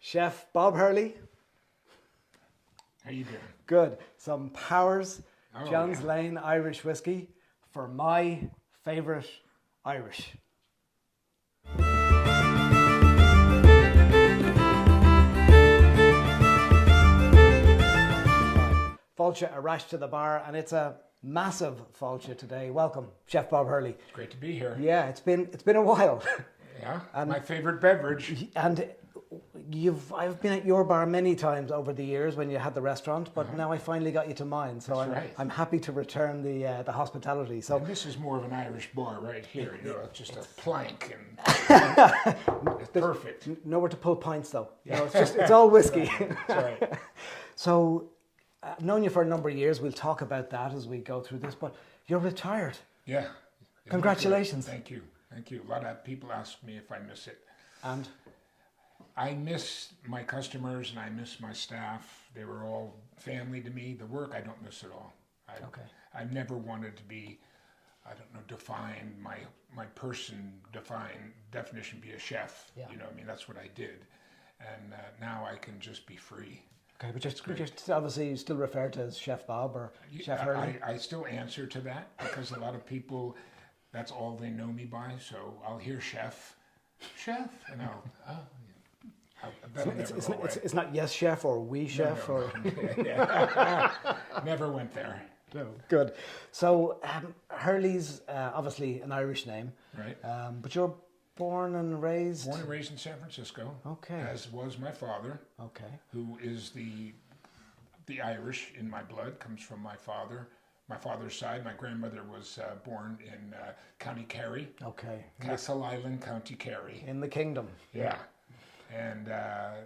Chef Bob Hurley. How you doing? Good. Some Powers, John's yeah. Lane Irish whiskey for my favourite Irish. Fáilte a rash to the bar, and it's a massive fáilte today. Welcome, Chef Bob Hurley. It's great to be here. Yeah, it's been a while. Yeah, my favorite beverage. And I've been at your bar many times over the years when you had the restaurant, but now I finally got you to mine, so I'm happy to return the hospitality. So and this is more of an Irish bar right here. You know, it's just a plank and it's perfect. Nowhere to pull pints though. You know, it's all whiskey. That's right. So I've known you for a number of years. We'll talk about that as we go through this, but you're retired. Yeah. Congratulations. Thank you. Thank you. A lot of people ask me if I miss it. And I miss my customers and I miss my staff. They were all family to me. The work I don't miss at all. I never wanted to be, defined, my definition be a chef. Yeah. You know, I mean, that's what I did. And now I can just be free. okay, but just obviously you still refer to as Chef Bob or Chef Hurley. I still answer to that because a lot of people, that's all they know me by. So I'll hear chef, and it's not yes chef or we chef no. or Never went there. no. Good. So Hurley's obviously an Irish name, Right. But you're born and raised In San Francisco. Okay. As was my father. Okay. Who is the Irish in my blood, comes from my father. My father's side. My grandmother was born in County Kerry. Okay. Castle Island, County Kerry. In the kingdom. Yeah. And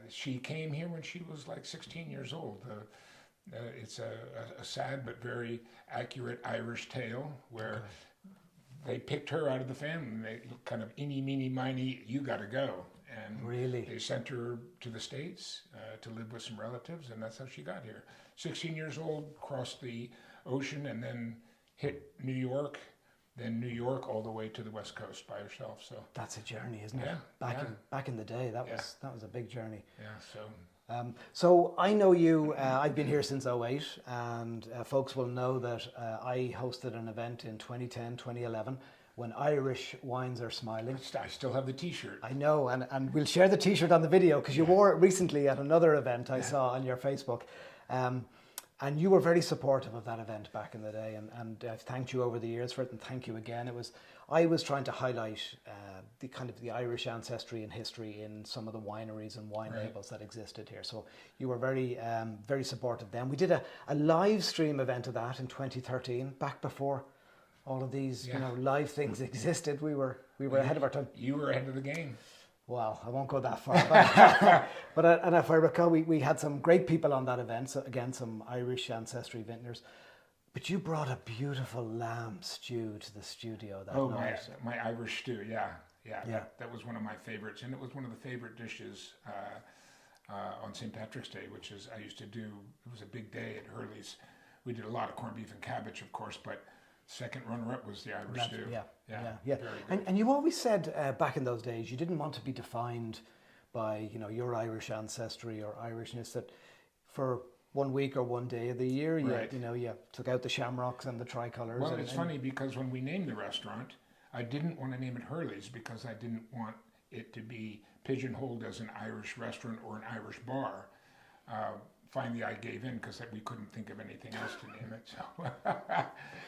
she came here when she was like 16 years old. It's a sad but very accurate Irish tale where they picked her out of the family. They kind of eeny, meeny, miny, you got to go. And really? They sent her to the States to live with some relatives, and that's how she got here. 16 years old, crossed the ocean, and then hit New York. Then New York all the way to the West Coast by herself. So that's a journey, isn't it? Yeah. Back in the day, that was a big journey. Yeah. So I know you. I've been here since '08, and folks will know that I hosted an event in 2010, 2011, when Irish wines are smiling. I still have the T-shirt. I know, and we'll share the T-shirt on the video because you wore it recently at another event I saw on your Facebook. And you were very supportive of that event back in the day, and I've thanked you over the years for it, and thank you again. I was trying to highlight the Irish ancestry and history in some of the wineries and wine labels that existed here. So you were very very supportive then. We did a live stream event of that in 2013, back before all of these live things existed. We were ahead of our time. You were ahead of the game. Well, I won't go that far. But and if I recall, we had some great people on that event. So again, some Irish ancestry vintners. But you brought a beautiful lamb stew to the studio that night. My Irish stew, yeah. That was one of my favorites, and it was one of the favorite dishes on St. Patrick's Day, which is I used to do. It was a big day at Hurley's. We did a lot of corned beef and cabbage, of course, but second runner-up was the Irish stew. Yeah. And you always said back in those days you didn't want to be defined by your Irish ancestry or Irishness. That for 1 week or 1 day of the year, you took out the shamrocks and the tricolours. Well, it's funny because when we named the restaurant, I didn't want to name it Hurley's because I didn't want it to be pigeonholed as an Irish restaurant or an Irish bar. Finally, I gave in because we couldn't think of anything else to name it. So,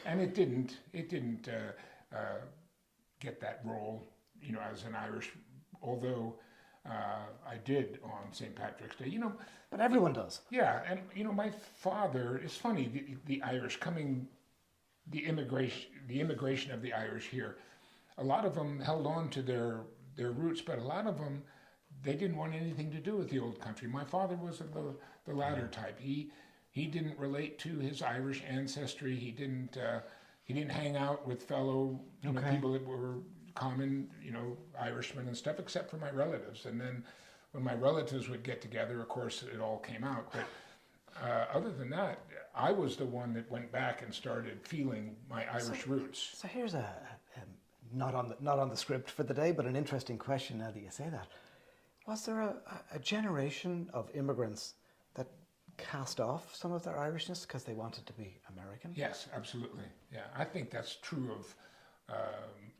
and it didn't get that role, as an Irish. Although I did on St. Patrick's Day, But everyone does. Yeah, and my father. It's funny the Irish coming, the immigration of the Irish here. A lot of them held on to their roots, but a lot of them. They didn't want anything to do with the old country. My father was of the latter type. He didn't relate to his Irish ancestry. He didn't hang out with fellow people that were common Irishmen and stuff, except for my relatives. And then when my relatives would get together, of course, it all came out. But other than that, I was the one that went back and started feeling my Irish roots. So here's not on the script for the day, but an interesting question now that you say that. Was there a generation of immigrants that cast off some of their Irishness because they wanted to be American? Yes, absolutely. Yeah, I think that's true of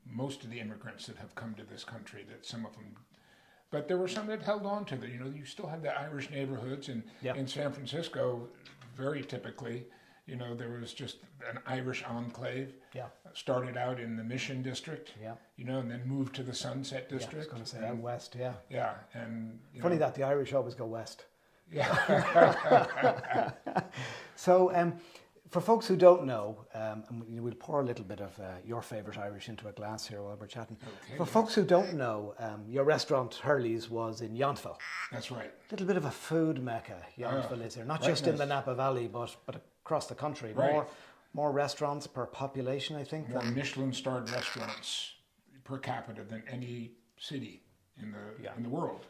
most of the immigrants that have come to this country, that some of them, but there were some that held on to that. You know, you still have the Irish neighborhoods in San Francisco, very typically. You know, there was just an Irish enclave. Yeah. Started out in the Mission District. Yeah. You know, and then moved to the Sunset Yeah, I District. was going to say out west, yeah. Yeah, and Funny that the Irish always go west. Yeah. So, for folks who don't know, and we'll pour a little bit of your favourite Irish into a glass here while we're chatting. Okay, For folks who don't know, your restaurant Hurley's was in Yountville. That's right. A little bit of a food mecca, Yountville is here. Not just in the Napa Valley, but across the country. Right. More restaurants per population, I think. More Michelin-starred restaurants per capita than any city in the world.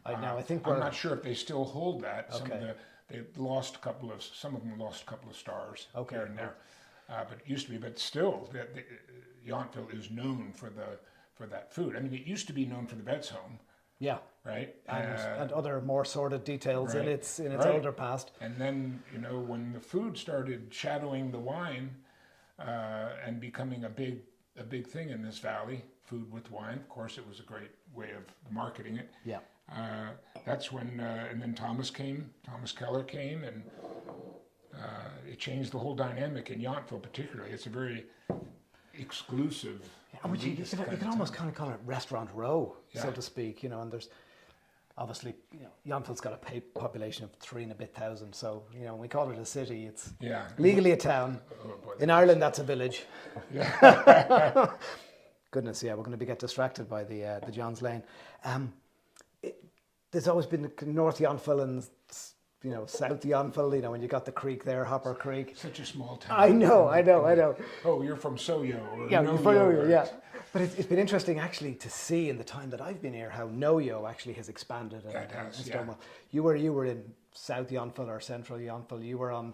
I think I'm not sure if they still hold that. Some Okay. of they lost some of them lost a couple of stars here and there, but it used to be. But still, Yountville is known for that food. I mean, it used to be known for the Betts home. Yeah. Right. And other more sordid details in Right. its Right. older past. And then, you know, when the food started shadowing the wine and becoming a big thing in this valley, food with wine. Of course, it was a great way of marketing it. Yeah. That's when, and then Thomas Keller came, and it changed the whole dynamic in Yountville particularly. It's a very exclusive. You can almost kind of call it restaurant row, so Yeah. to speak, you know, and there's obviously, you know, Yountville's got a population of 3,000 and a bit, so, you know, when we call it a city, it's legally a town. In Ireland, that's a village. Yeah. Goodness, yeah, we're going to get distracted by the John Slane. There's always been North Yountville and, you know, South Yountville, you know, when you got the creek there, Hopper Creek. Such a small town. I know. Oh, you're from Soyo. Or Yeah, No-Yo, yeah. But it's been interesting actually to see in the time that I've been here how No-Yo actually has expanded. It has, and yeah. well. You were in South Yountville or Central Yountville. You were on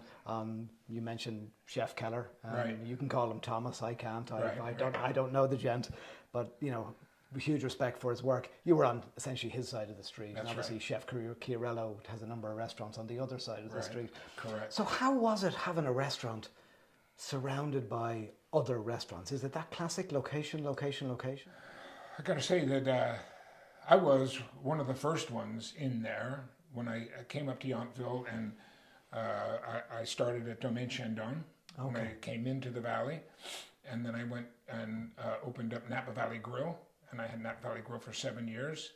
you mentioned Chef Keller. Right. You can call him Thomas. I can't. Right. I don't know the gent, but you know, huge respect for his work. You were on essentially his side of the street. That's and obviously right. Chef Chiarello has a number of restaurants on the other side of the street. Correct. So how was it having a restaurant surrounded by other restaurants? Is it that classic location? I got to say that I was one of the first ones in there when I came up to Yountville, and I started at Domaine Chandon when I came into the valley, and then I went and opened up Napa Valley Grill, and I had Napa Valley Grill for 7 years.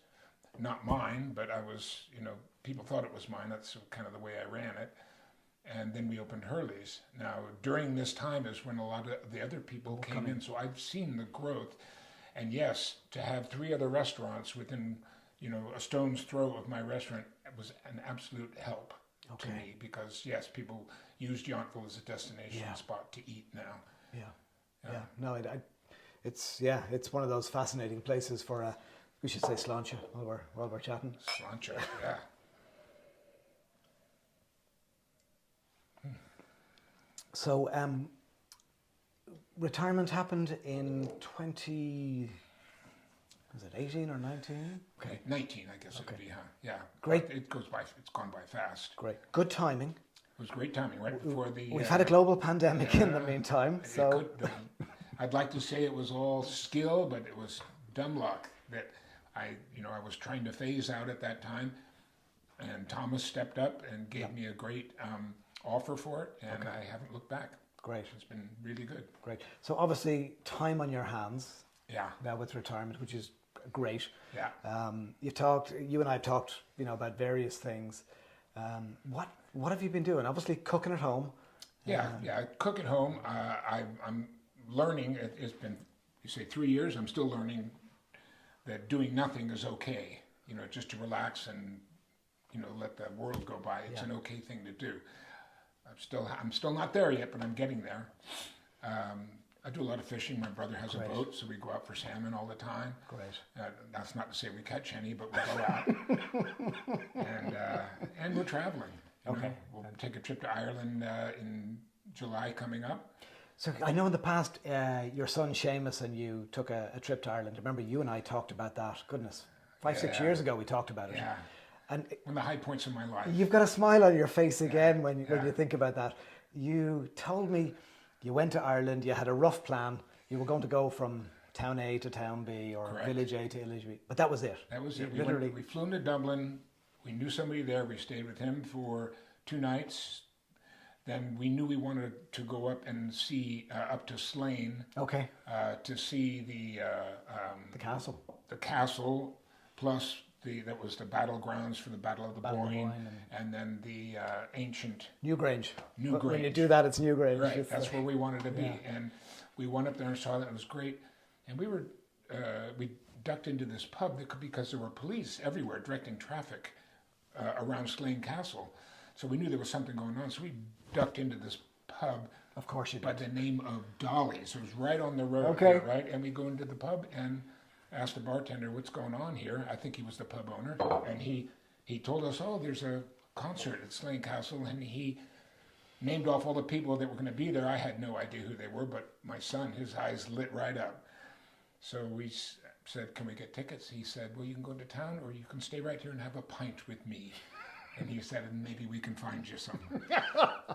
Not mine, but I was, you know, people thought it was mine. That's kind of the way I ran it. And then we opened Hurley's. Now, during this time is when a lot of the other people came in, so I've seen the growth. And yes, to have 3 other restaurants within, you know, a stone's throw of my restaurant was an absolute help to me, because yes, people used Yountville as a destination spot to eat now. Yeah. No, it's one of those fascinating places for we should say sláinte while we're chatting. Sláinte, yeah. So, retirement happened in 18 or 19? Okay, 19, I guess it would be, huh? Yeah. Great. It's gone by fast. Great. Good timing. It was great timing, right before the... We've had a global pandemic in the meantime, so... I'd like to say it was all skill, but it was dumb luck that I was trying to phase out at that time, and Thomas stepped up and gave me a great offer for it, and I haven't looked back. Great. It's been really good. Great. So obviously, time on your hands. Yeah. Now with retirement, which is great. Yeah. You and I have talked, you know, about various things. What have you been doing? Obviously, cooking at home. Yeah, I cook at home. I'm learning. It's been, you say 3 years. I'm still learning that doing nothing is okay. You know, just to relax and, you know, let the world go by. It's an okay thing to do. I'm still not there yet, but I'm getting there. I do a lot of fishing. My brother has a boat, so we go out for salmon all the time. Great. That's not to say we catch any, but we go out. And we're traveling. You know. We'll take a trip to Ireland in July coming up. So I know in the past, your son Seamus and you took a trip to Ireland. Remember, you and I talked about that. Goodness, 6 years ago we talked about it. Yeah. And One of the high points of my life. you've got a smile on your face again when you think about that. You told me you went to Ireland, you had a rough plan. You were going to go from town A to town B or Correct. village A to village B. But that was it. That was it. Literally. We flew into Dublin. We knew somebody there. We stayed with him for 2 nights. Then we knew we wanted to go up and see up to Slane. Okay. To see the castle. The castle, plus that was the battlegrounds for the Battle of the Boyne, and then the ancient Newgrange. Newgrange. When you do that, it's Newgrange. Right. That's where we wanted to be, and we went up there and saw that. It was great, and we ducked into this pub because there were police everywhere directing traffic around Slane Castle. So we knew there was something going on. So we ducked into this pub. Of course you did. By the name of Dolly. So it was right on the road. Okay. Right? And we go into the pub and asked the bartender, what's going on here? I think he was the pub owner. And he told us, there's a concert at Slane Castle. And he named off all the people that were going to be there. I had no idea who they were, but my son, his eyes lit right up. So we said, can we get tickets? He said, well, you can go to town or you can stay right here and have a pint with me. And he said, and maybe we can find you some.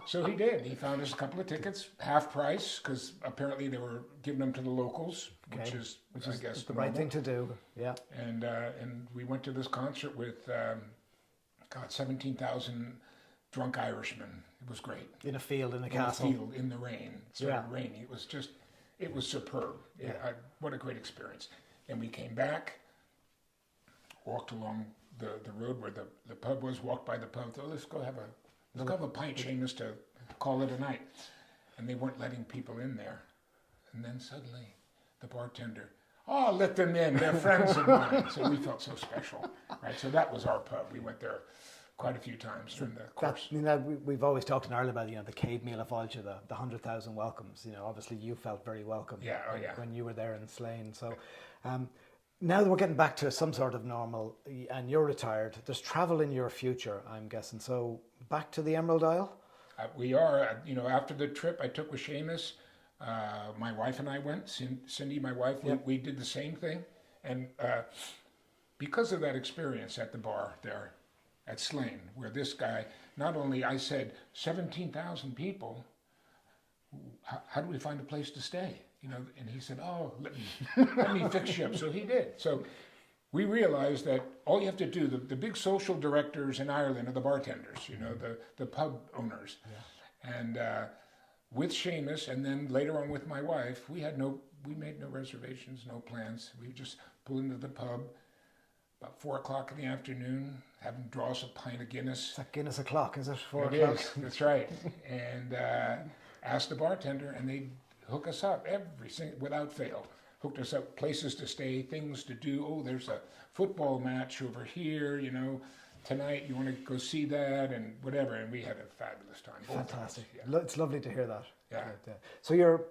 So he did. He found us a couple of tickets, half price, because apparently they were giving them to the locals, which is I guess, the right thing to do. Yeah. And we went to this concert with, 17,000 drunk Irishmen. It was great. In a field, in a castle. In a field, in the rain. It started raining. It was superb. Yeah. What a great experience. And we came back, walked along the road where the pub was, walked by the pub, thought, let's go have a pint, Seamus, to call it a night. And they weren't letting people in there. And then suddenly the bartender, let them in, they're friends of mine. So we felt so special, right? So that was our pub. We went there quite a few times during the course. We've always talked in Ireland about, the Cade Meal of Fáilte, the 100,000 welcomes. Obviously you felt very welcome when you were there in Slane. So now that we're getting back to some sort of normal and you're retired, there's travel in your future, I'm guessing. So back to the Emerald Isle? We are. After the trip I took with Seamus, my wife and I went. Cindy, my wife, we did the same thing. And because of that experience at the bar there at Slane, where this guy, not only I said, 17,000 people, how do we find a place to stay? And he said, let me fix you up. So he did. So we realized that all you have to do, the big social directors in Ireland are the bartenders, the pub owners. Yeah. And with Seamus, and then later on with my wife, we made no reservations, no plans. We just pulled into the pub about 4:00 in the afternoon, have them draw us a pint of Guinness. It's like Guinness o'clock, is it? 4 o'clock? It is, that's right. And asked the bartender, and they hook us up without fail. Hooked us up, places to stay, things to do. There's a football match over here, tonight you want to go see that and whatever. And we had a fabulous time. Fantastic. Yeah. It's lovely to hear that. Yeah. So you're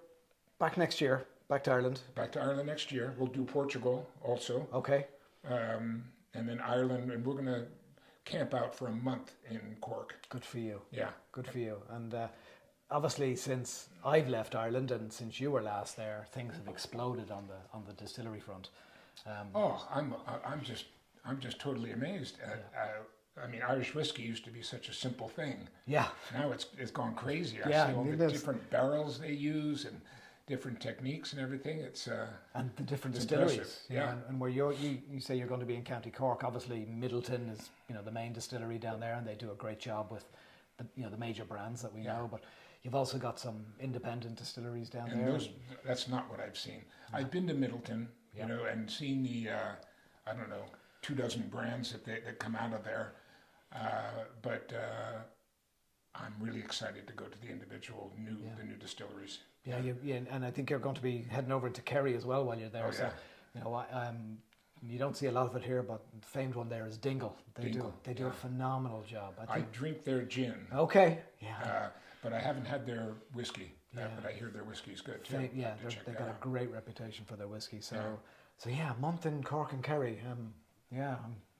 back next year, back to Ireland? Back to Ireland next year. We'll do Portugal also. Okay. And then Ireland, and we're going to camp out for a month in Cork. Good for you. Yeah. Good for you. And obviously, since I've left Ireland and since you were last there, things have exploded on the distillery front. I'm just totally amazed. Irish whiskey used to be such a simple thing. Yeah. Now it's gone crazy. I see all the different barrels they use and different techniques and everything. It's and the different distilleries. Impressive. Yeah. And where you say you're going to be in County Cork, obviously Middleton is the main distillery down there, and they do a great job with the major brands that we know. But you've also got some independent distilleries down there. That's not what I've seen. I've been to Middleton, and seen the 24 brands that come out of there. But I'm really excited to go to the individual the new distilleries. Yeah, and I think you're going to be heading over to Kerry as well while you're there. You don't see a lot of it here, but the famed one there is Dingle. They do a phenomenal job. I drink their gin. Okay. Yeah. But I haven't had their whiskey. But I hear their whiskey's good too. They've got a great reputation for their whiskey. So a month in Cork and Kerry.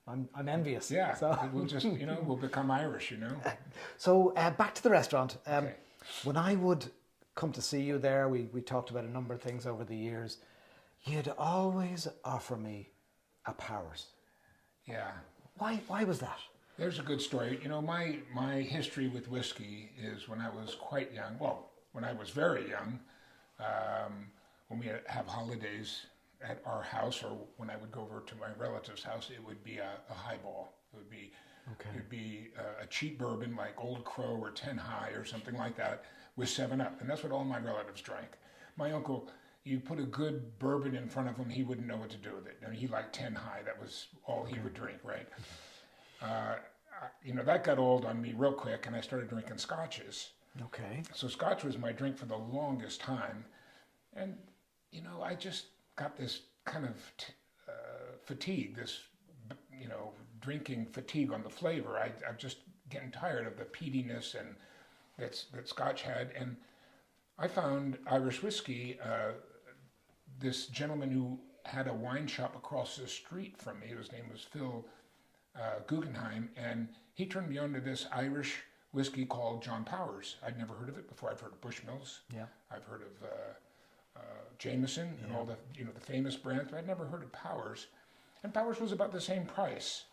I'm envious. Yeah. So we'll just we'll become Irish. So back to the restaurant. Okay. When I would come to see you there, we talked about a number of things over the years. You'd always offer me a Powers. Yeah. Why was that? There's a good story. You know, my history with whiskey is when I was quite young. Well, when I was very young, when we have holidays at our house, or when I would go over to my relative's house, it would be a highball. It'd be a cheap bourbon like Old Crow or 10 High or something like that with 7-Up, and that's what all my relatives drank. My uncle, you put a good bourbon in front of him, he wouldn't know what to do with it. I mean, he liked 10 High. That was all he would drink, right? You know, that got old on me real quick, and I started drinking scotches. Okay. So scotch was my drink for the longest time, and you know, I just got this kind of fatigue, this, you know, drinking fatigue on the flavor. I'm just getting tired of the peatiness and that scotch had, and I found Irish whiskey. This gentleman who had a wine shop across the street from me, his name was Phil Guggenheim, and he turned me on to this Irish whiskey called John Powers. I'd never heard of it before. I've heard of Bushmills. Yeah. I've heard of Jameson and all the, you know, the famous brands, but I'd never heard of Powers. And Powers was about the same price.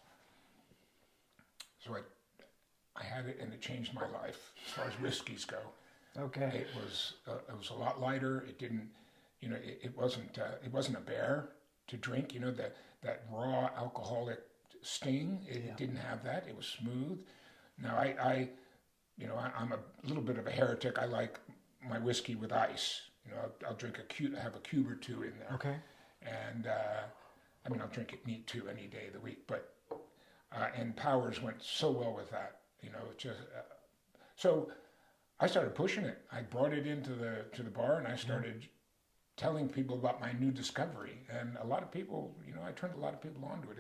So I had it, and it changed my life as far as whiskeys go. Okay. It was a lot lighter. It didn't, you know, it wasn't a bear to drink. You know, that raw alcoholic sting. It didn't have that. It was smooth. Now I'm a little bit of a heretic. I like my whiskey with ice. You know, I'll drink have a cube or two in there. Okay. And I mean, I'll drink it neat too any day of the week. But and Powers went so well with that. You know, just so I started pushing it. I brought it into the bar, and I started telling people about my new discovery. And a lot of people, you know, I turned a lot of people onto it.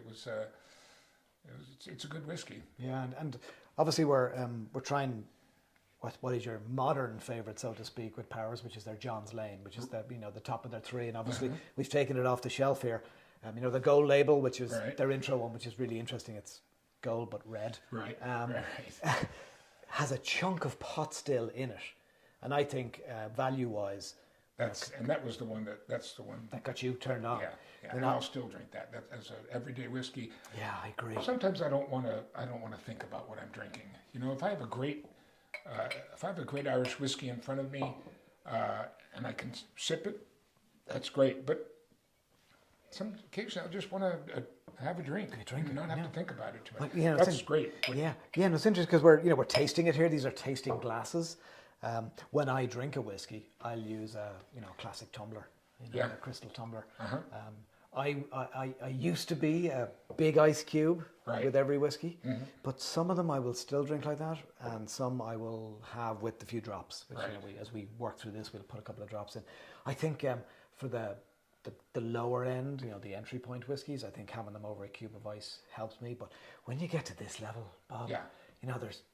It's a good whiskey. Yeah, and obviously we're trying. What is your modern favorite, so to speak, with Powers, which is their John's Lane, which is the top of their three, and obviously we've taken it off the shelf here. You know, the gold label, which is their intro one, which is really interesting. It's gold but red. Right. Has a chunk of pot still in it, and I think value-wise, that was the one that's the one that got you turned on. Yeah. And I'll still drink that. That as an everyday whiskey. Yeah, I agree. Sometimes I don't want to think about what I'm drinking. You know, if I have a great Irish whiskey in front of me, and I can sip it, that's great. But occasionally I just want to have a drink and not have to think about it too much. You know, that's great. Yeah, and it's interesting because we're tasting it here. These are tasting glasses. When I drink a whiskey, I'll use a classic tumbler, a crystal tumbler. I used to be a big ice cube with every whiskey, but some of them I will still drink like that, and some I will have with a few drops. Which, as we work through this, we'll put a couple of drops in. I think for the lower end, the entry point whiskies, I think having them over a cube of ice helps me. But when you get to this level, Bob,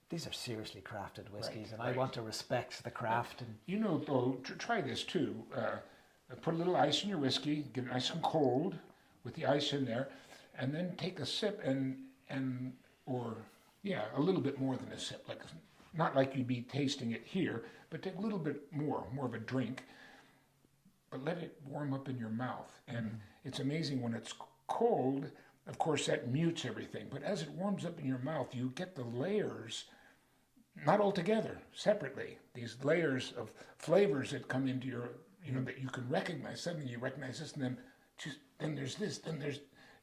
these are seriously crafted whiskies, and I want to respect the craft. And though, try this too. Put a little ice in your whiskey, get it nice and cold with the ice in there, and then take a sip or a little bit more than a sip, like not like you'd be tasting it here, but take a little bit more of a drink, but let it warm up in your mouth. And it's amazing when it's cold. Of course, that mutes everything, but as it warms up in your mouth, you get the layers, not all together, separately. These layers of flavors that come into your, that you can recognize. Suddenly you recognize this, and then there's this,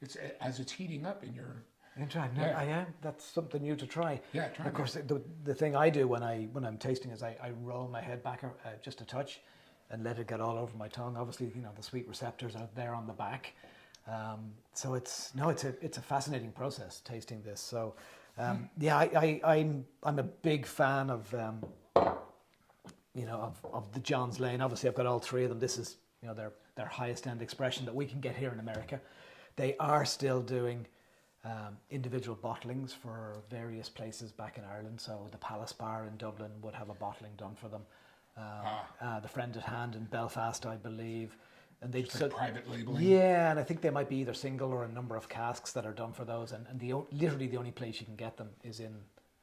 it's as it's heating up in your. Interesting. That's something new to try. Yeah, try. Of course, the thing I do when I'm tasting is I roll my head back just a touch, and let it get all over my tongue. Obviously, the sweet receptors are there on the back. So it's a fascinating process tasting this. So I'm a big fan of the John's Lane. Obviously, I've got all three of them. This is their highest end expression that we can get here in America. They are still doing individual bottlings for various places back in Ireland. So the Palace Bar in Dublin would have a bottling done for them. The Friend at Hand in Belfast, I believe. And they private labeling. Yeah, and I think they might be either single or a number of casks that are done for those. And literally the only place you can get them is in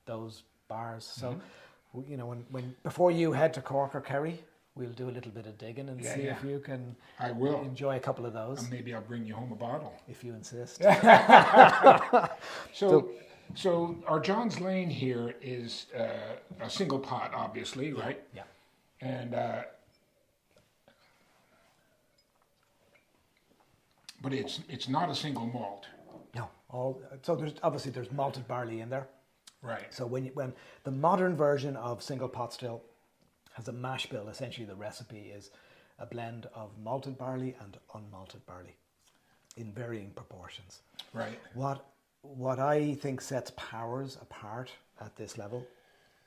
those bars. So, when before you head to Cork or Kerry, we'll do a little bit of digging and Yeah, see yeah. if you can I will. enjoy a couple of those, Maybe I'll bring you home a bottle. if you insist. So our John's Lane here is a single pot, obviously, right? Yeah. And but it's not a single malt. No, so there's malted barley in there. Right. So when the modern version of single pot still has a mash bill, essentially the recipe is a blend of malted barley and unmalted barley in varying proportions. Right. What I think sets Powers apart at this level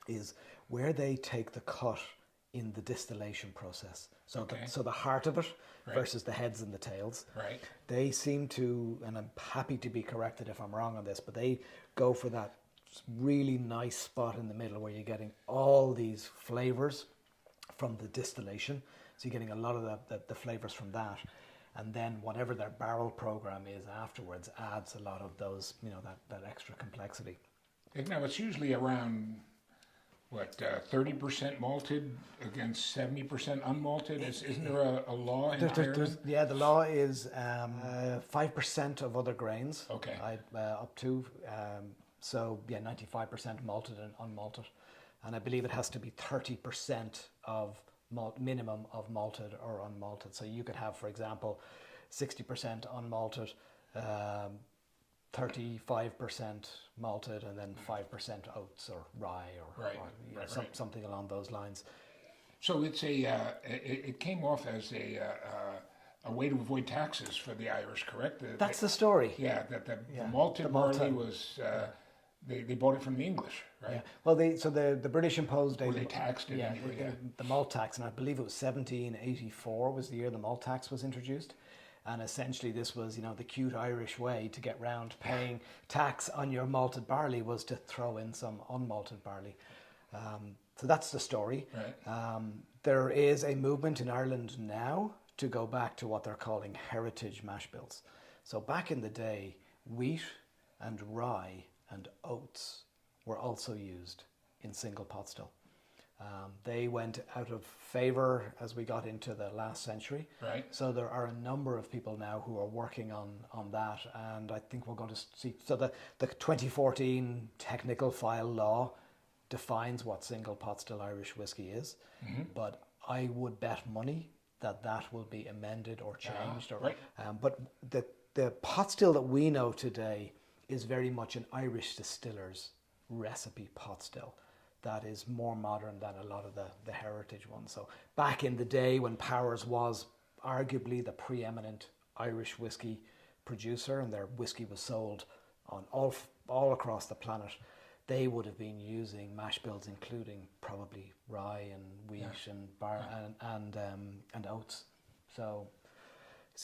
is where they take the cut in the distillation process. So Okay. so the heart of it Right. versus the heads and the tails. Right. They seem to, and I'm happy to be corrected if I'm wrong on this, but they go for that really nice spot in the middle where you're getting all these flavors from the distillation. So you're getting a lot of the flavors from that. And then whatever their barrel program is afterwards adds a lot of those, that extra complexity. Now it's usually around 30% malted against 70% unmalted. Isn't there a law in Ireland? Yeah, the law is 5% of other grains. Okay. Up to 95% malted and unmalted, and I believe it has to be 30% of minimum of malted or unmalted. So you could have, for example, 60% unmalted, 35% malted, and then 5% oats or rye or something along those lines. So it's it came off as a way to avoid taxes for the Irish, correct? That's the story. Yeah, the malted barley was they bought it from the English, right? Yeah. Well, the British imposed they taxed it anyway. The malt tax, and I believe it was 1784 was the year the malt tax was introduced. And essentially this was, the cute Irish way to get round paying tax on your malted barley was to throw in some unmalted barley. So that's the story. Right. There is a movement in Ireland now to go back to what they're calling heritage mash bills. So back in the day, wheat and rye and oats were also used in single pot still. They went out of favour as we got into the last century. Right. So there are a number of people now who are working on that, and I think we're going to see. So the 2014 technical file law defines what single pot still Irish whiskey is, but I would bet money that will be amended or changed. Right. But the pot still that we know today is very much an Irish distiller's recipe pot still. That is more modern than a lot of the heritage ones. So back in the day when Powers was arguably the preeminent Irish whiskey producer and their whiskey was sold on all across the planet, they would have been using mash bills including probably rye and wheat and oats. So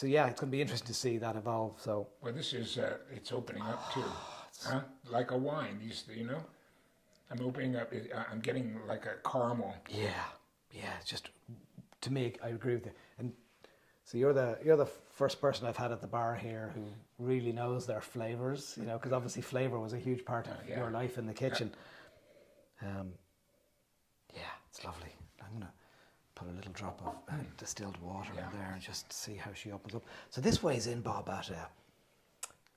yeah, it's going to be interesting to see that evolve. So well, this is it's opening up too, like a wine. I'm opening up. I'm getting like a caramel. Yeah. It's just, to me, I agree with you. And so you're the first person I've had at the bar here who really knows their flavors. Because obviously flavor was a huge part of your life in the kitchen. It's lovely. I'm gonna put a little drop of distilled water in there and just see how she opens up. So this weighs in, Bob, at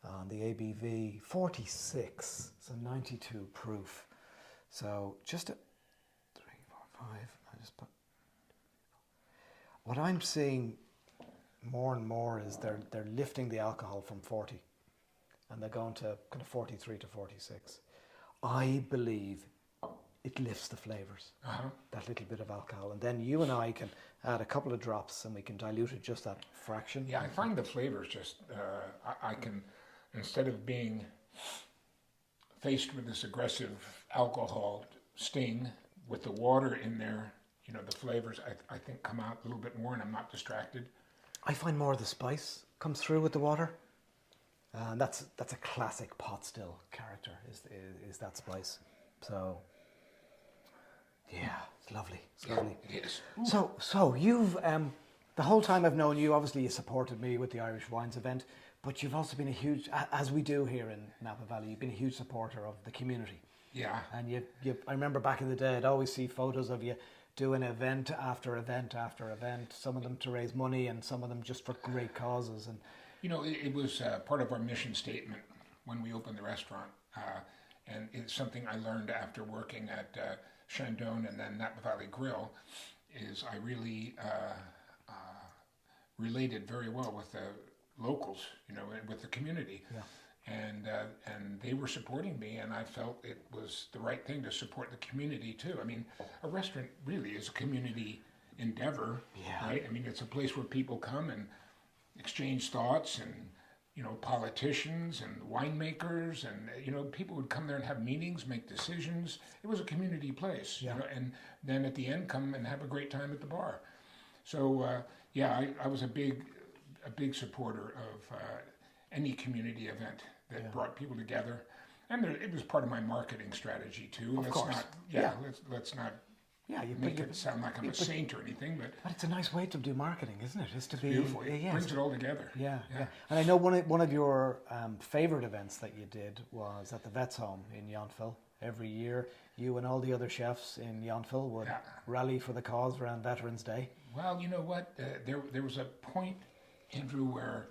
on the ABV 46, so 92 proof. So just 3, 4, 5. I just put. What I'm seeing more and more is they're lifting the alcohol from 40, and they're going to kind of 43 to 46. I believe it lifts the flavors. That little bit of alcohol, and then you and I can add a couple of drops, and we can dilute it just that fraction. Yeah, I find the flavors just. I can, instead of being faced with this aggressive alcohol sting, with the water in there, the flavors I think come out a little bit more, and I'm not distracted. I find more of the spice comes through with the water, and that's a classic pot still character is that spice. So yeah, it's lovely. It's lovely. It is. So you've the whole time I've known you, obviously you supported me with the Irish Wines event. But you've also been a huge, as we do here in Napa Valley, you've been a huge supporter of the community. Yeah. And I remember back in the day, I'd always see photos of you doing event after event after event, some of them to raise money and some of them just for great causes. And You know, it was part of our mission statement when we opened the restaurant, and it's something I learned after working at Shandong and then Napa Valley Grill, is I really related very well with the locals, you know, with the community. Yeah. And they were supporting me, and I felt it was the right thing to support the community too. I mean, a restaurant really is a community endeavor, right? I mean, it's a place where people come and exchange thoughts, and you know, politicians and winemakers, and you know, people would come there and have meetings, make decisions. It was a community place, you know, and then at the end come and have a great time at the bar. So I was a big supporter of any community event that brought people together, and it was part of my marketing strategy too. Of course. Let's not you make it sound like I'm a saint or anything, but it's a nice way to do marketing, isn't it? Is to be beautiful. It brings it all together. Yeah. And I know one of your favorite events that you did was at the Vets Home in Yountville. Every year, you and all the other chefs in Yountville would rally for the cause around Veterans Day. Well, you know what? There was a point, Andrew, where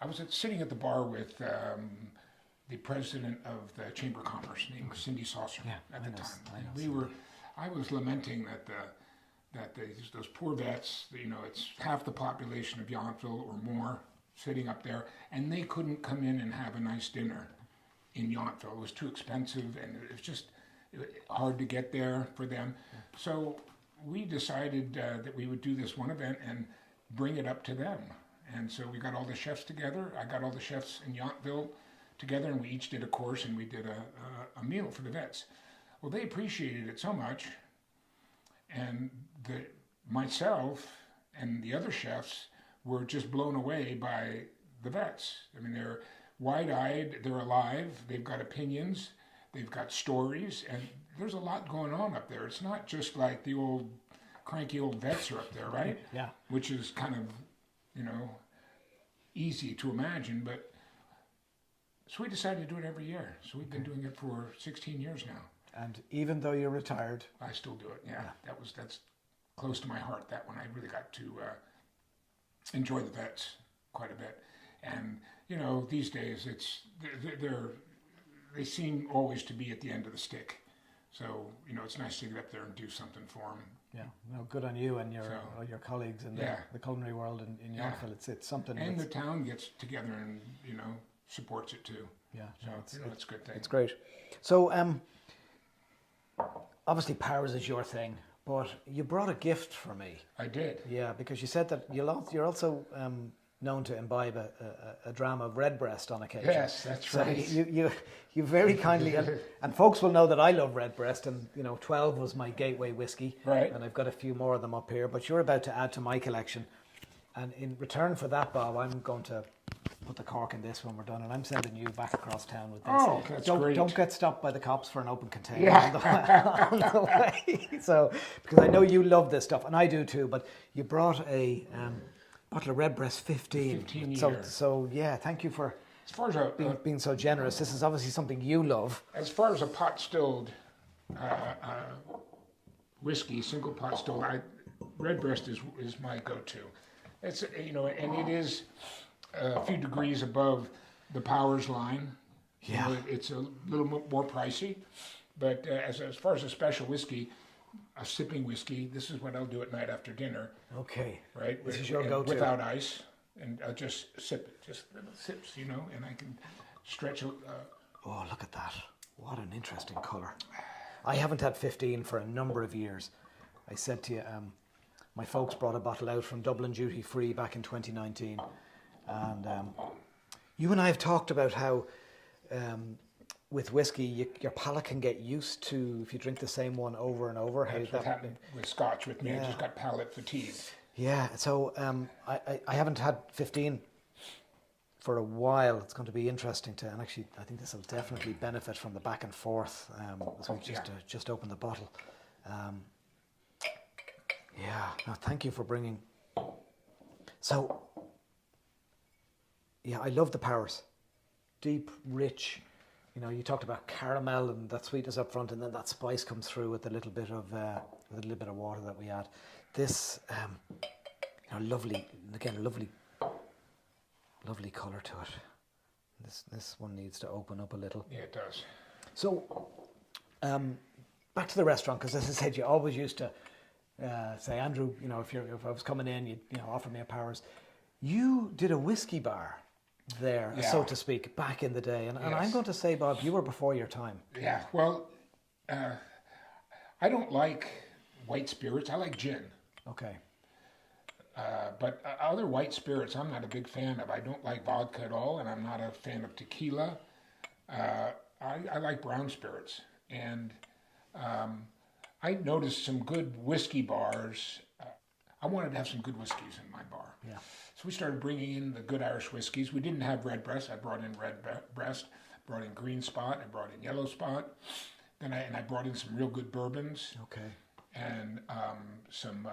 I was sitting at the bar with the president of the Chamber of Commerce, named Cindy Saucer, at the time. I was lamenting that those poor vets, you know, it's half the population of Yountville or more sitting up there, and they couldn't come in and have a nice dinner in Yountville. It was too expensive, and it was just hard to get there for them. So we decided that we would do this one event and bring it up to them. And so we got all the chefs together. I got all the chefs in Yountville together, and we each did a course, and we did a meal for the vets. Well, they appreciated it so much, and myself and the other chefs were just blown away by the vets. I mean, they're wide-eyed, they're alive, they've got opinions, they've got stories, and there's a lot going on up there. It's not just like the old cranky old vets are up there, right? Yeah. Which is kind of, you know, easy to imagine, but so we decided to do it every year. So we've been doing it for 16 years now. And even though you're retired, I still do it. Yeah. That's close to my heart. That one I really got to enjoy the vets quite a bit. And you know, these days they seem always to be at the end of the stick. So you know, it's nice to get up there and do something for them. Yeah, no, good on you and your colleagues in the culinary world in Yountville. It's something. And the town gets together and you know supports it too. Yeah, so it's a good thing. It's great. So obviously powers is your thing, but you brought a gift for me. I did. Yeah, because you said that you're also known to imbibe a dram of Redbreast on occasion. Yes, that's right. So you very kindly, and folks will know that I love Redbreast, and you know 12 was my gateway whiskey, right? And I've got a few more of them up here, but you're about to add to my collection, and in return for that, Bob, I'm going to put the cork in this when we're done, and I'm sending you back across town with this. Oh, that's great. Don't get stopped by the cops for an open container on the way. So, because I know you love this stuff, and I do too, but you brought a bottle of Redbreast 15. 15 years. So yeah, thank you for being so generous. This is obviously something you love. As far as a pot stilled whiskey, single pot stilled, Redbreast is my go-to. It's you know, and it is a few degrees above the Powers line. Yeah, you know, it's a little more pricey, but as far as a special whiskey, a sipping whiskey, this is what I'll do at night after dinner. Okay. Right? This is your go-to. Without ice, and I'll just sip it, just little sips, you know, and I can stretch. Oh, look at that. What an interesting colour. I haven't had 15 for a number of years. I said to you, my folks brought a bottle out from Dublin Duty Free back in 2019. And you and I have talked about how with whiskey, your palate can get used to, if you drink the same one over and over. That's what happened with Scotch with me. I just got palate fatigue. Yeah, so I haven't had 15 for a while. It's going to be interesting to, and actually I think this will definitely benefit from the back and forth. So just open the bottle. No, thank you for bringing. So, yeah, I love the Powers. Deep, rich, you know, you talked about caramel and that sweetness up front, and then that spice comes through with a little bit of water that we add. This, you know, lovely colour to it. This one needs to open up a little. Yeah, it does. So, back to the restaurant, because as I said, you always used to say, Andrew, you know, if I was coming in, you'd, you know, offer me a Powers. You did a whiskey bar there, so to speak, back in the day, and I'm going to say, Bob, you were before your time. Yeah, well, I don't like white spirits. I like gin. Okay. But other white spirits, I'm not a big fan of. I don't like vodka at all, and I'm not a fan of tequila. I like brown spirits, and I noticed some good whiskey bars. I wanted to have some good whiskeys in my bar. Yeah. So we started bringing in the good Irish whiskeys. We didn't have Redbreast. I brought in Redbreast, brought in Green Spot, I brought in Yellow Spot. Then I brought in some real good bourbons. Okay. And some,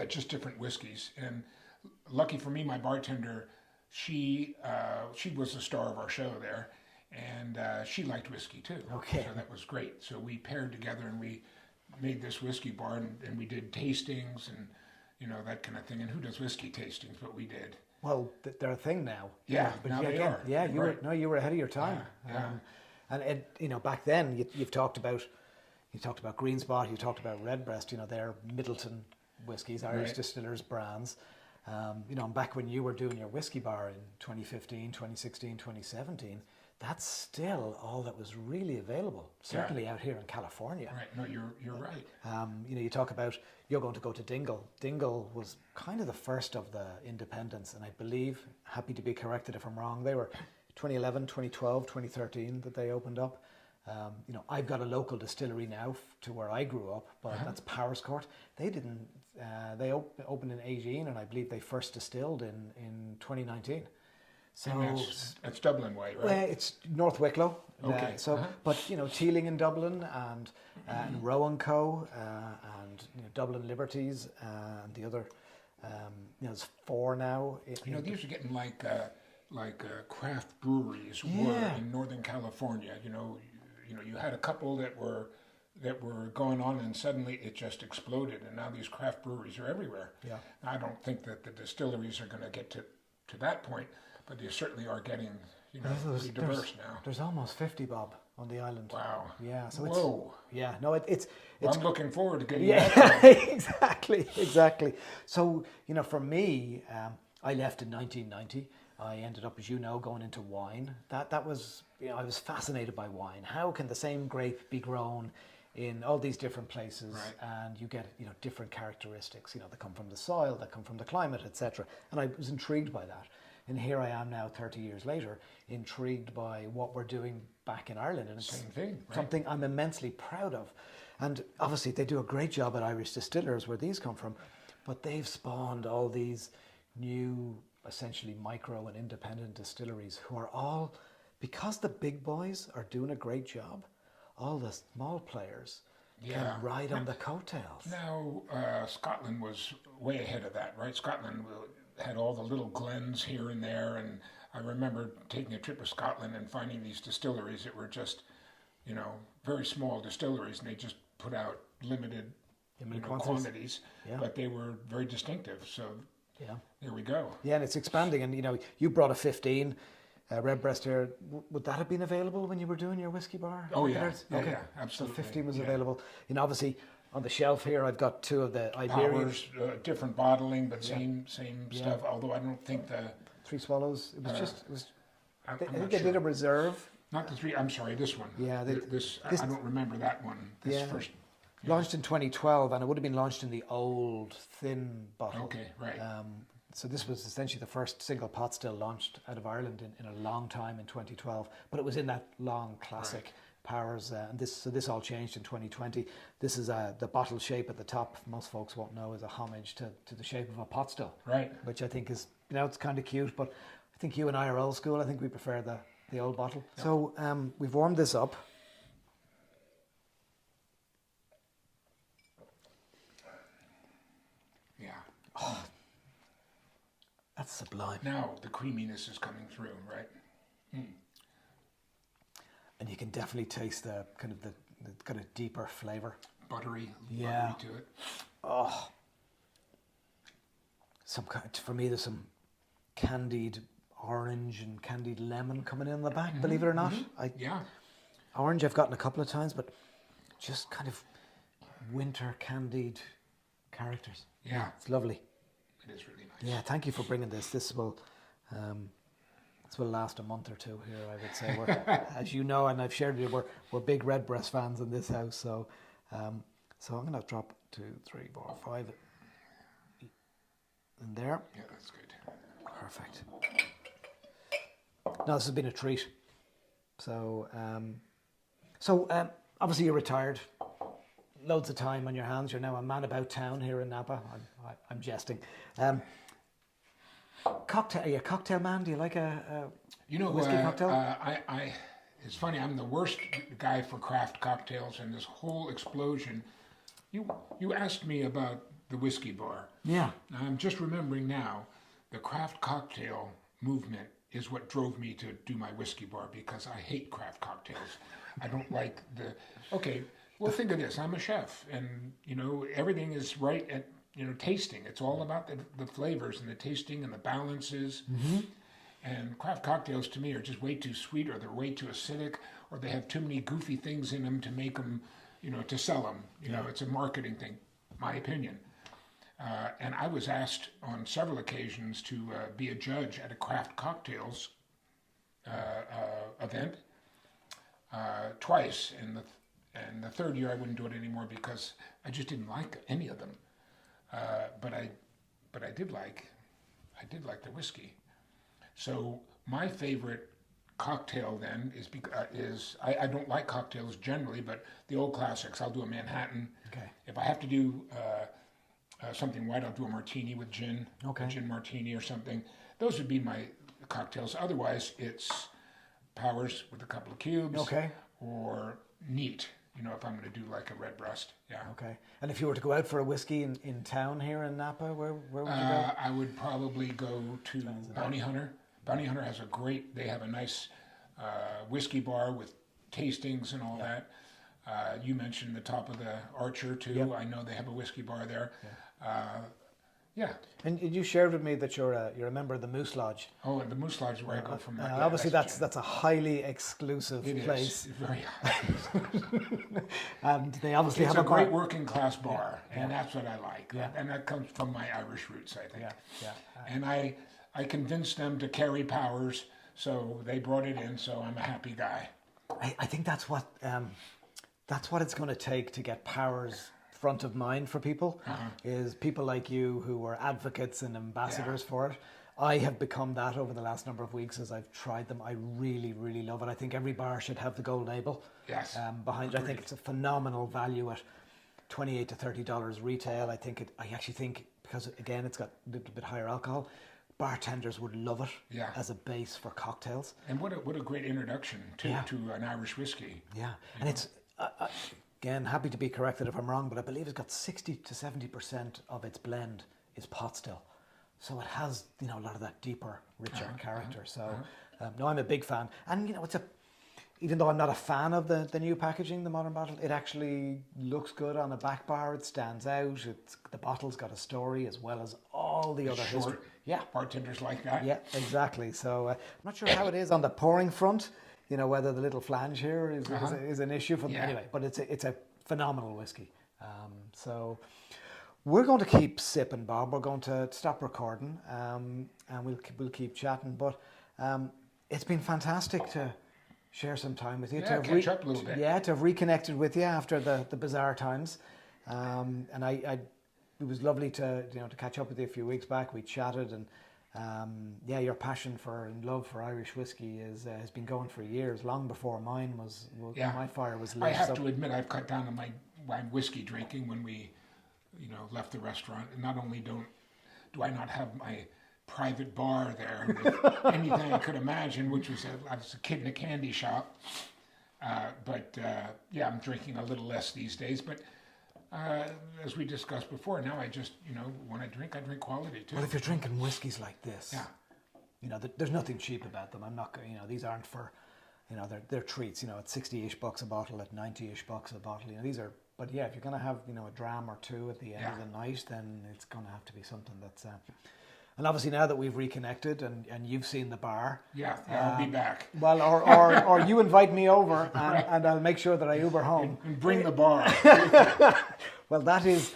just different whiskeys. And lucky for me, my bartender, she was the star of our show there, and she liked whiskey too. Okay. So that was great. So we paired together and we made this whiskey bar, and we did tastings and, you know, that kind of thing. And who does whiskey tastings? But we did. Well, they're a thing now. Yeah, but now yeah, they again, are. Yeah, you Right. were ahead of your time. Yeah. And it, you know, back then you talked about Green Spot, you talked about Redbreast. You know, they're Middleton whiskies, Irish Right. distillers brands. You know, and back when you were doing your whiskey bar in 2015, 2016, 2017, that's still all that was really available. Certainly out here in California. Right. No, you're right. You know, you talk about you're going to go to Dingle. Dingle was kind of the first of the independents, and I believe, happy to be corrected if I'm wrong, they were 2011, 2012, 2013 that they opened up. You know, I've got a local distillery now to where I grew up, but that's Powers Court. They didn't. They opened in 18, and I believe they first distilled in 2019. So that's Dublin way, right? well, it's North Wicklow. Okay. But you know, Teeling in Dublin and Rowan Co. And you know, Dublin Liberties and the other. You know, there's 4 now. You know, these are getting like craft breweries were in Northern California. You know, you had a couple that were going on, and suddenly it just exploded, and now these craft breweries are everywhere. Yeah. I don't think that the distilleries are going to get to that point, but they certainly are getting, you know, pretty diverse now. There's almost 50, Bob, on the island. Wow. Yeah. So Whoa. it's I'm looking forward to getting yeah, that. exactly. So, you know, for me, I left in 1990. I ended up, as you know, going into wine. That was, you know, I was fascinated by wine. How can the same grape be grown in all these different places, and you get, you know, different characteristics, you know, that come from the soil, that come from the climate, etc. And I was intrigued by that. And here I am now, 30 years later, intrigued by what we're doing back in Ireland. And it's Same thing, right? something I'm immensely proud of. And obviously they do a great job at Irish Distillers, where these come from, but they've spawned all these new, essentially micro and independent distilleries who are all, because the big boys are doing a great job, all the small players can ride on the coattails. Now, Scotland was way ahead of that, right? Scotland had all the little glens here and there, and I remember taking a trip to Scotland and finding these distilleries that were just, you know, very small distilleries, and they just put out limited quantities, but they were very distinctive. So there we go. Yeah, and it's expanding, and you know, you brought a 15 Redbreast here. Would that have been available when you were doing your whiskey bar? Oh yeah, okay. Yeah, absolutely. So 15 was available. You know, obviously on the shelf here, I've got 2 of the Iberian. Powers, different bottling, but same stuff. Although I don't think the 3 Swallows. It was just. It was. I think they did a reserve. Not the 3. I'm sorry, this one. Yeah, I don't remember that one. This first. Launched in 2012, and it would have been launched in the old thin bottle. Okay, right. So this was essentially the first single pot still launched out of Ireland in a long time in 2012, but it was in that long classic Powers. And this all changed in 2020. This is the bottle shape at the top. Most folks won't know is a homage to the shape of a pot still, right? Which I think is, you know, it's kind of cute. But I think you and I are old school. I think we prefer the old bottle. Yep. So we've warmed this up. Yeah. Oh. That's sublime. Now the creaminess is coming through, right? And you can definitely taste the kind of the kind of deeper flavour. Buttery to it. Oh, for me, there's some candied orange and candied lemon coming in the back. Believe it or not, orange I've gotten a couple of times, but just kind of winter candied characters. Yeah, it's lovely. It is really nice. Yeah, thank you for bringing this. This will last a month or two here, I would say. We're, as you know, and I've shared with you, we're big Redbreast fans in this house. So I'm going to drop 2, 3, 4, 5 in there. Yeah, that's good. Perfect. No, this has been a treat. So, obviously you're retired. Loads of time on your hands. You're now a man about town here in Napa. I'm jesting. Cocktail? Are you a cocktail man? Do you like a whiskey cocktail? It's funny. I'm the worst guy for craft cocktails, and this whole explosion. You asked me about the whiskey bar. Yeah. I'm just remembering now, the craft cocktail movement is what drove me to do my whiskey bar, because I hate craft cocktails. I don't like the. Okay, well, think of this. I'm a chef, and everything is right at tasting. It's all about the flavors and the tasting and the balances. Mm-hmm. And craft cocktails to me are just way too sweet, or they're way too acidic, or they have too many goofy things in them to make them, to sell them. It's a marketing thing, my opinion. And I was asked on several occasions to be a judge at a craft cocktails event twice, and the third year I wouldn't do it anymore because I just didn't like any of them. But I did like the whiskey. So my favorite cocktail then is I don't like cocktails generally, but the old classics. I'll do a Manhattan. Okay. If I have to do something white, I'll do a martini with gin. Okay. A gin martini or something. Those would be my cocktails. Otherwise, it's Powers with a couple of cubes. Okay. Or neat. If I'm going to do like a Redbreast. Yeah. Okay. And if you were to go out for a whiskey in town here in Napa, where would you go? I would probably go to Bounty Hunter. Bounty Hunter has they have a nice whiskey bar with tastings and all that. You mentioned the top of the Archer too. Yep. I know they have a whiskey bar there. Yeah. And you shared with me that you're a member of the Moose Lodge. Oh, and the Moose Lodge is where I go from. Obviously, that's a highly exclusive place. It is very highly exclusive. And they obviously have a great working class bar, and that's what I like. Yeah. And that comes from my Irish roots, I think. Yeah. And I convinced them to carry Powers, so they brought it in. So I'm a happy guy. I think that's what it's going to take to get Powers front of mind for people. Is people like you who are advocates and ambassadors for it. I have become that over the last number of weeks as I've tried them. I really, really love it. I think every bar should have the gold label behind it. I think it's a phenomenal value at $28 to $30 retail. I actually think because again it's got a little bit higher alcohol, bartenders would love it as a base for cocktails. And what a great introduction to an Irish whiskey. Yeah, and it's again, happy to be corrected if I'm wrong, but I believe it's got 60 to 70% of its blend is pot still. So it has, a lot of that deeper, richer character. So, no, I'm a big fan. And, even though I'm not a fan of the new packaging, the modern bottle, it actually looks good on a back bar. It stands out. The bottle's got a story as well as all the other history. Yeah. Bartenders like that. Yeah, exactly. So I'm not sure how it is on the pouring front. Whether the little flange here is an issue for them. Anyway, but it's a phenomenal whiskey. So we're going to keep sipping, Bob. We're going to stop recording, and we'll keep chatting. But it's been fantastic to share some time with you. Yeah, catch up a little bit. Yeah, to have reconnected with you after the bizarre times. And it was lovely to catch up with you a few weeks back. We chatted and. Your passion and love for Irish whiskey has been going for years, long before mine my fire was lit. I have to admit, I've cut down on my whiskey drinking when we, left the restaurant. And not only do I not have my private bar there with anything I could imagine, which was I was a kid in a candy shop. But I'm drinking a little less these days. But as we discussed before, now I just, when I drink quality too. Well, if you're drinking whiskies like this, there's nothing cheap about them. I'm not, these aren't for you know, they're treats. You know, at 60-ish bucks a bottle, at 90-ish bucks a bottle. You know, these are. But yeah, if you're going to have, you know, a dram or two at the end of the night, then it's going to have to be something that's. And obviously now that we've reconnected and you've seen the bar. Yeah, I'll be back. Well, or you invite me over and I'll make sure that I Uber home. And bring the bar. Well, that is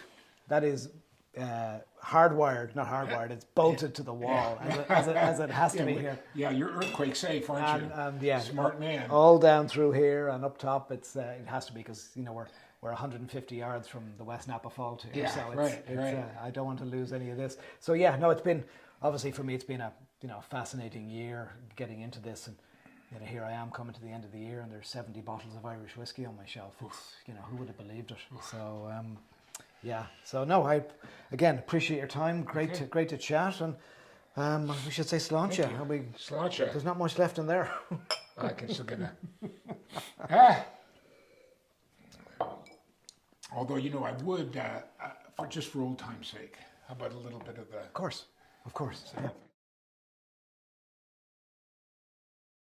hardwired, not hardwired. It's bolted to the wall as it has to be here. Yeah, you're earthquake safe, aren't you? And yeah, smart man. All down through here and up top. It has to be because you know we're 150 yards from the West Napa Fault here. Yeah, so right. I don't want to lose any of this. So yeah, no, it's been obviously for me. It's been a fascinating year getting into this and. You know, here I am coming to the end of the year, and there's 70 bottles of Irish whiskey on my shelf. It's, you know, who would have believed it? So, yeah. So no, I again appreciate your time. Great to chat, and we should say sláinte. Sláinte. There's not much left in there. I can still get a. Although you know, I would for old time's sake. How about a little bit of the? Of course. Yeah.